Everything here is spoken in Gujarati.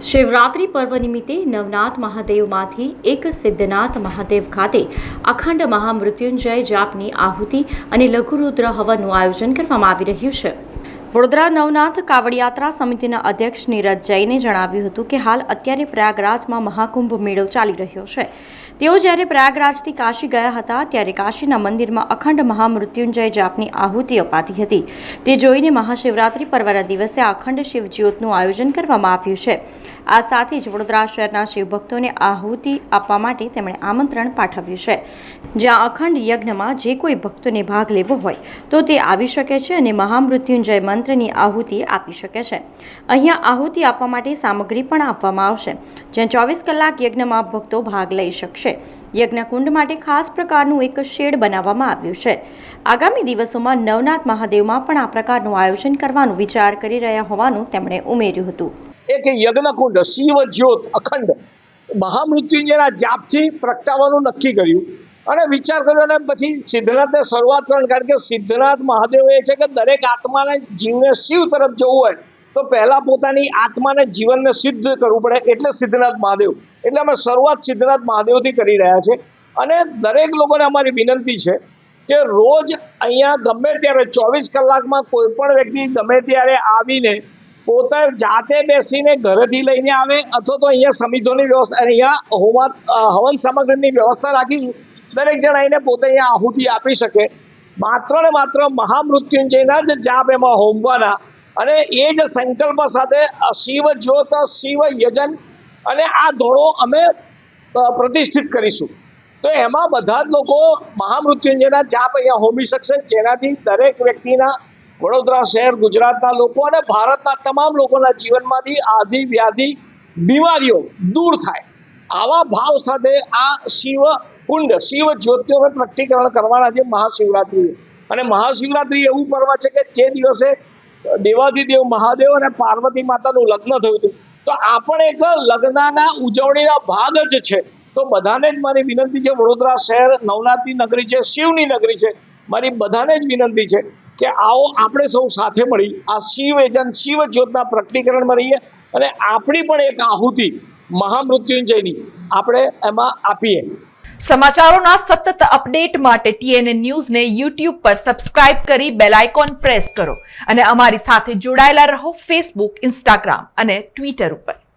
શિવરાત્રિ પર્વ નિમિત્તે નવનાથ મહાદેવમાંથી એક સિદ્ધનાથ મહાદેવ ખાતે અખંડ મહામૃત્યુંજય જાપની આહુતિ અને લઘુરુદ્ર હવનનું આયોજન કરવામાં આવી રહ્યું છે। વડોદરા નવનાથ કાવડ યાત્રા સમિતિના અધ્યક્ષ નીરજ જૈને જણાવ્યું હતું કે હાલ અત્યારે પ્રયાગરાજમાં મહાકુંભ મેળો ચાલી રહ્યો છે। તેઓ જ્યારે પ્રયાગરાજથી કાશી ગયા હતા ત્યારે કાશીના મંદિરમાં અખંડ મહામૃત્યુંજય જાપની આહુતિ અપાતી હતી। તે જોઈને મહાશિવરાત્રિ પર્વના દિવસે અખંડ શિવજ્યોતનું આયોજન કરવામાં આવ્યું છે। આ સાથે જ વડોદરા શહેરના શિવભક્તોને આહુતિ આપવા માટે તેમણે આમંત્રણ પાઠવ્યું છે। જ્યાં અખંડ યજ્ઞમાં જે કોઈ ભક્તોને ભાગ લેવો હોય તો તે આવી શકે છે અને મહામૃત્યુંજય મંત્રની આહુતિ આપી શકે છે। અહીંયા આહુતિ આપવા માટે સામગ્રી પણ આપવામાં આવશે, જ્યાં 24 કલાક યજ્ઞમાં ભક્તો ભાગ લઈ શકશે। યજ્ઞકુંડ માટે ખાસ પ્રકારનું એક શેડ બનાવવામાં આવ્યું છે। આગામી દિવસોમાં નવનાથ મહાદેવમાં પણ આ પ્રકારનું આયોજન કરવાનો વિચાર કરી રહ્યા હોવાનું તેમણે ઉમેર્યું હતું। એક યજ્ઞકુંડ શિવ જ્યોત અખંડ મહામૃત્યુંજયના જાપથી પ્રગટાવવાનું નક્કી કર્યું અને વિચાર કર્યો અને પછી સિદ્ધનાથને શરૂઆત કરવાની, કારણ કે સિદ્ધનાથ મહાદેવ એ છે કે દરેક આત્માને જીવને શિવ તરફ જવું હોય તો પહેલા પોતાની આત્માને જીવનને સિદ્ધ કરવું પડે, એટલે સિદ્ધનાથ મહાદેવ। એટલે અમે શરૂઆત સિદ્ધનાથ મહાદેવથી કરી રહ્યા છે અને દરેક લોકોને અમારી વિનંતી છે કે રોજ અહીંયા ગમે ત્યારે 24 કલાકમાં કોઈ પણ વ્યક્તિ ગમે ત્યારે આવીને પોતે જાતે બેસીને ઘરેથી લઈને આવે અથવા તો અહીંયા સમિતિઓની વ્યવસ્થા, અહીંયા હવન સામગ્રીની વ્યવસ્થા રાખીશું। દરેક જણ આવીને પોતે અહીંયા આહુતિ આપી શકે। માત્ર ને માત્ર મહામૃત્યુંજયના જ જાપ એમાં હોમવાના અને એ જ સંકલ્પ સાથે શિવ જ્યોત શિવ યજન અને આ ધોળો અમે પ્રતિષ્ઠિત કરીશું। તો એમાં બધા જ લોકો મહામૃત્યુંજયના જાપ અહીંયા હોમી શકશે, જેનાથી દરેક વ્યક્તિના વડોદરા શહેર, ગુજરાતના લોકો અને ભારતના તમામ લોકોના જીવનમાંથી આધિ વ્યાધિ બીમારીઓ દૂર થાય। આવા ભાવ સાથે આ શિવ કુંડ શિવ જ્યોતિઓનું પ્રગટીકરણ કરવાના છે મહાશિવરાત્રિ। અને મહાશિવરાત્રિ એવું પર્વ છે કે જે દિવસે દેવાધિદેવ મહાદેવ અને પાર્વતી માતાનું લગ્ન થયું હતું, તો આ પણ એક લગ્નના ઉજવણીના ભાગ જ છે। તો બધાને જ મારી વિનંતી છે, વડોદરા શહેર નવનાથની નગરી છે, શિવની નગરી છે, મારી બધાને જ વિનંતી છે કે આવો આપણે સૌ સાથે મળી આ શિવ યજન શિવ જ્યોતના પ્રગટીકરણમાં રહીએ અને આપણી પણ એક આહુતિ મહામૃત્યુંજયની આપણે એમાં આપીએ। સમાચારોના સતત અપડેટ માટે TNN ન્યૂઝને YouTube પર સબસ્ક્રાઇબ કરી બેલ આઇકોન પ્રેસ કરો અને અમારી સાથે જોડાયેલા રહો Facebook, Instagram અને Twitter ઉપર।